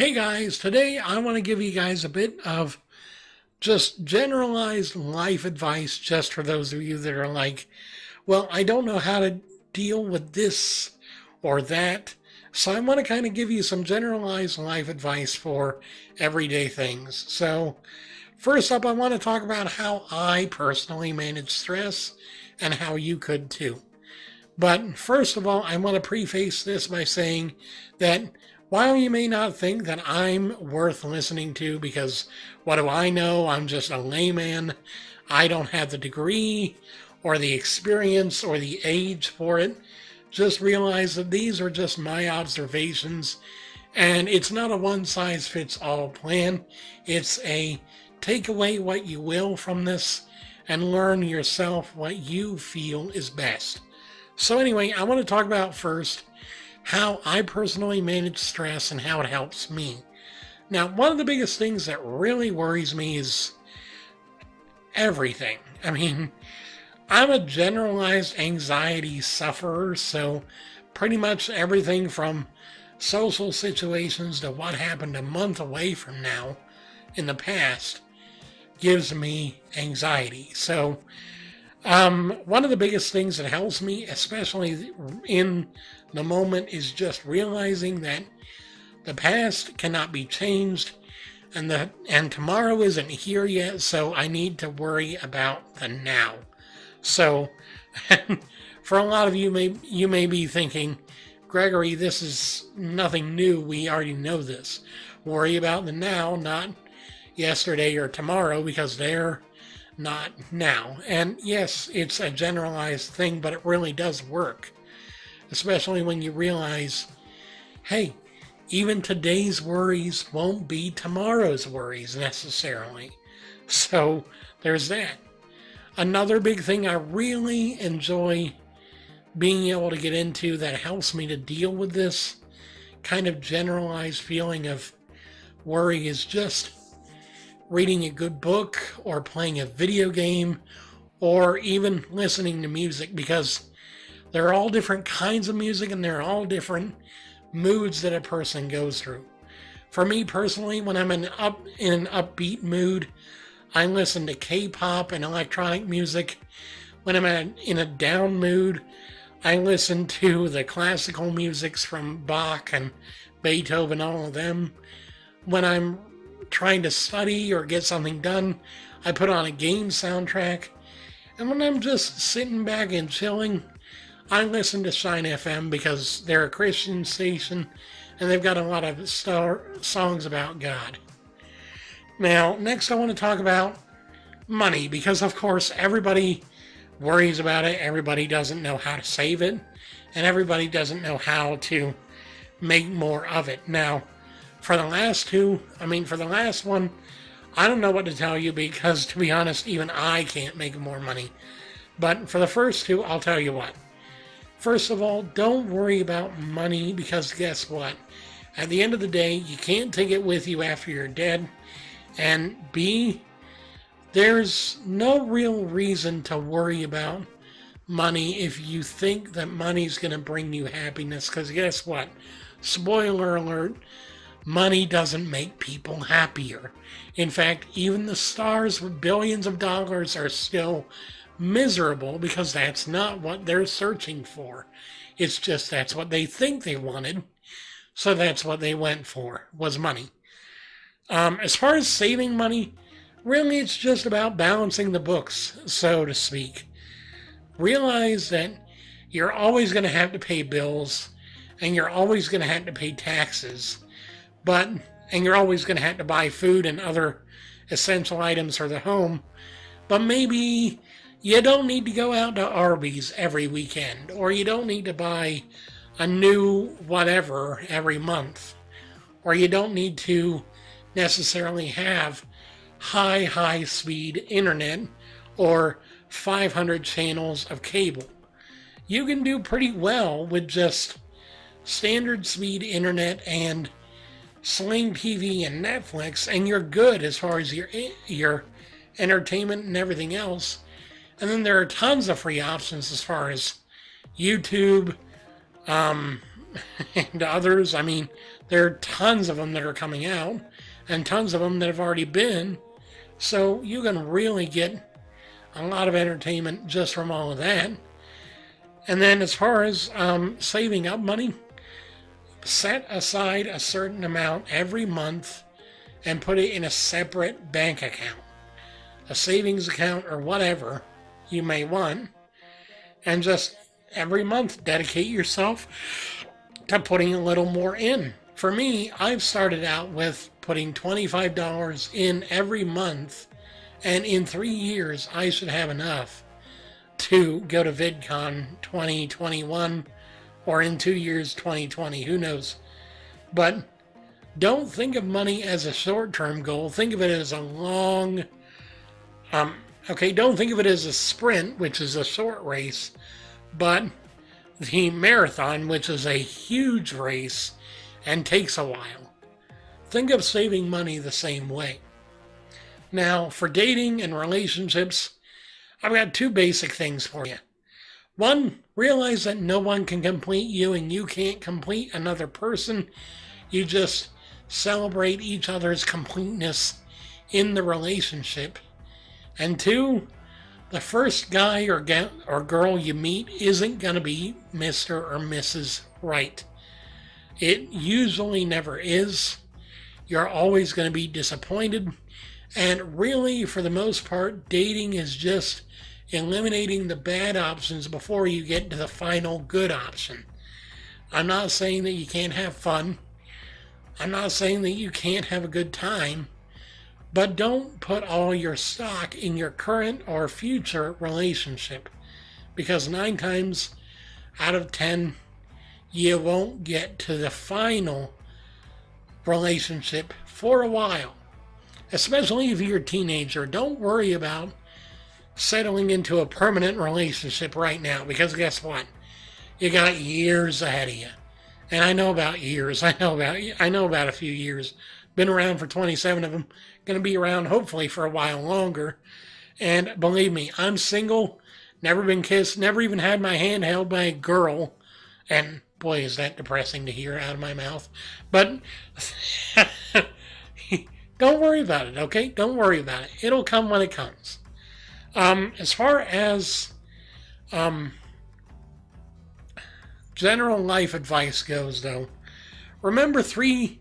Hey guys, today I want to give you guys a bit of just generalized life advice just for those of you that are like, well, I don't know how to deal with this or that. So I want to kind of give you some generalized life advice for everyday things. So, first up, I want to talk about how I personally manage stress and how you could too. But first of all, I want to preface this by saying that while you may not think that I'm worth listening to because what do I know? I'm just a layman. I don't have the degree or the experience or the age for it. Just realize that these are just my observations and it's not a one size fits all plan. It's a take away what you will from this and learn yourself what you feel is best. So anyway, I want to talk about first how I personally manage stress and how it helps me. Now, one of the biggest things that really worries me is everything. I mean, I'm a generalized anxiety sufferer, so pretty much everything from social situations to what happened a month away from now in the past gives me anxiety. So one of the biggest things that helps me, especially in the moment, is just realizing that the past cannot be changed and tomorrow isn't here yet, so I need to worry about the now. So for a lot of you may be thinking, Gregory, this is nothing new. We already know this. Worry about the now, not yesterday or tomorrow, because they're not now. And yes, it's a generalized thing, but it really does work. Especially when you realize, hey, even today's worries won't be tomorrow's worries necessarily. So there's that. Another big thing I really enjoy being able to get into that helps me to deal with this kind of generalized feeling of worry is just reading a good book or playing a video game or even listening to music, because there are all different kinds of music and there are all different moods that a person goes through. For me personally, when I'm in an upbeat mood, I listen to K-pop and electronic music. When I'm in a down mood, I listen to the classical musics from Bach and Beethoven, all of them. When I'm trying to study or get something done, I put on a game soundtrack. And when I'm just sitting back and chilling, I listen to Shine FM because they're a Christian station and they've got a lot of songs about God. Now, next I want to talk about money, because of course everybody worries about it, everybody doesn't know how to save it, and everybody doesn't know how to make more of it. Now, for the last one, I don't know what to tell you because, to be honest, even I can't make more money. But for the first two, I'll tell you what. First of all, don't worry about money, because guess what? At the end of the day, you can't take it with you after you're dead. And B, there's no real reason to worry about money if you think that money's going to bring you happiness, because guess what? Spoiler alert. Money doesn't make people happier. In fact, even the stars with billions of dollars are still miserable because that's not what they're searching for. It's just that's what they think they wanted. So that's what they went for, was money. As far as saving money, really it's just about balancing the books, so to speak. Realize that you're always going to have to pay bills and you're always going to have to pay taxes. And you're always going to have to buy food and other essential items for the home. But maybe you don't need to go out to Arby's every weekend, or you don't need to buy a new whatever every month, or you don't need to necessarily have high speed internet or 500 channels of cable. You can do pretty well with just standard speed internet and Sling TV and Netflix, and you're good as far as your entertainment and everything else. And then there are tons of free options as far as YouTube, and others. I mean, there are tons of them that are coming out, and tons of them that have already been. So you can really get a lot of entertainment just from all of that. And then as far as saving up money, set aside a certain amount every month and put it in a separate bank account, a savings account or whatever you may want, and just every month dedicate yourself to putting a little more in. For me, I've started out with putting $25 in every month, and in 3 years I should have enough to go to VidCon 2021, or in 2 years 2020, who knows. But don't think of money as a short-term goal. Think of it as a long, don't think of it as a sprint, which is a short race, but the marathon, which is a huge race and takes a while. Think of saving money the same way. Now, for dating and relationships, I've got 2 basic things for you. One, realize that no one can complete you and you can't complete another person. You just celebrate each other's completeness in the relationship. And 2, the first guy or girl you meet isn't going to be Mr. or Mrs. Right. It usually never is. You're always going to be disappointed. And really, for the most part, dating is just eliminating the bad options before you get to the final good option. I'm not saying that you can't have fun. I'm not saying that you can't have a good time. But don't put all your stock in your current or future relationship, because 9 times out of 10, you won't get to the final relationship for a while. Especially if you're a teenager. Don't worry about settling into a permanent relationship right now, because guess what? You got years ahead of you. And I know about years. I know about a few years. Been around for 27 of them. Going to be around hopefully for a while longer. And believe me, I'm single, never been kissed, never even had my hand held by a girl. And boy, is that depressing to hear out of my mouth. But don't worry about it, okay? Don't worry about it. It'll come when it comes. As far as general life advice goes, though, remember 3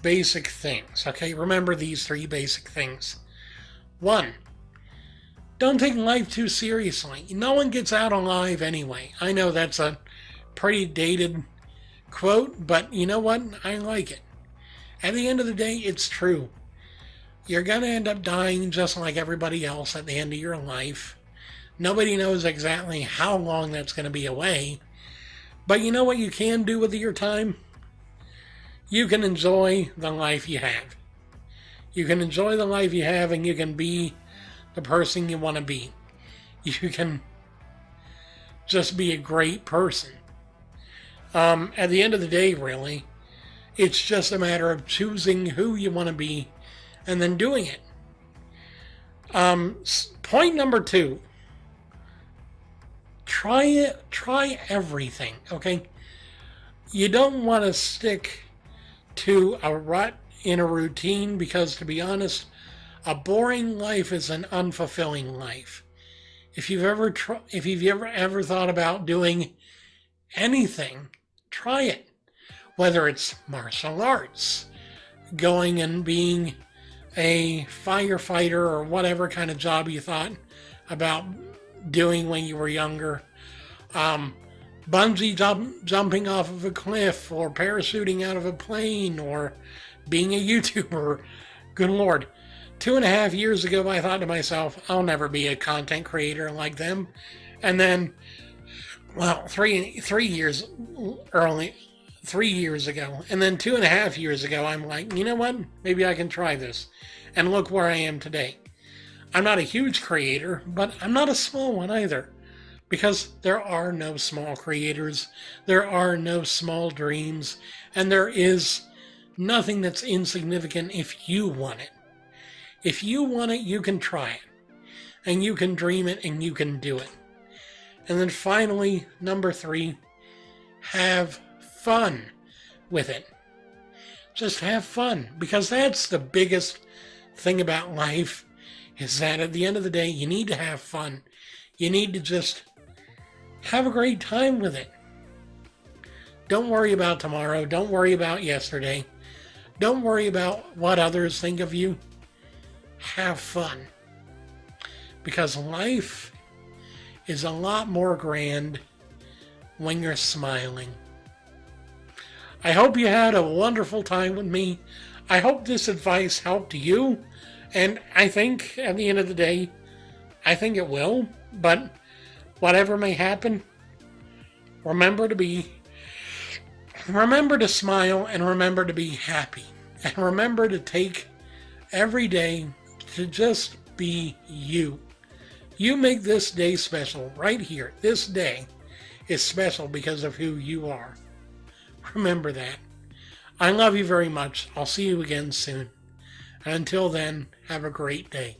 basic things, okay? Remember these 3 basic things. 1, don't take life too seriously. No one gets out alive anyway. I know that's a pretty dated quote, but you know what? I like it. At the end of the day, it's true. You're going to end up dying just like everybody else at the end of your life. Nobody knows exactly how long that's going to be away. But you know what you can do with your time? You can enjoy the life you have. You can enjoy the life you have, and you can be the person you want to be. You can just be a great person. At the end of the day, really, it's just a matter of choosing who you want to be and then doing it. Point number 2. Try everything, okay? You don't want to stick to a rut in a routine, because, to be honest, a boring life is an unfulfilling life. If you've ever thought about doing anything, try it. Whether it's martial arts, going and being a firefighter, or whatever kind of job you thought about doing when you were younger, bungee jumping off of a cliff, or parachuting out of a plane, or being a YouTuber. Good Lord. 2.5 years ago, I thought to myself, I'll never be a content creator like them. And then, well, 3 years ago, and then 2.5 years ago, I'm like, you know what? Maybe I can try this. And look where I am today. I'm not a huge creator, but I'm not a small one either. Because there are no small creators, there are no small dreams, and there is nothing that's insignificant if you want it. If you want it, you can try it. And you can dream it, and you can do it. And then finally, number 3, have fun with it. Just have fun, because that's the biggest thing about life, is that at the end of the day, you need to have fun. You need to just have a great time with it. Don't worry about tomorrow. Don't worry about yesterday. Don't worry about what others think of you. Have fun. Because life is a lot more grand when you're smiling. I hope you had a wonderful time with me. I hope this advice helped you. And I think at the end of the day, I think it will. But whatever may happen, remember to smile, and remember to be happy. And remember to take every day to just be you. You make this day special right here. This day is special because of who you are. Remember that. I love you very much. I'll see you again soon. And until then, have a great day.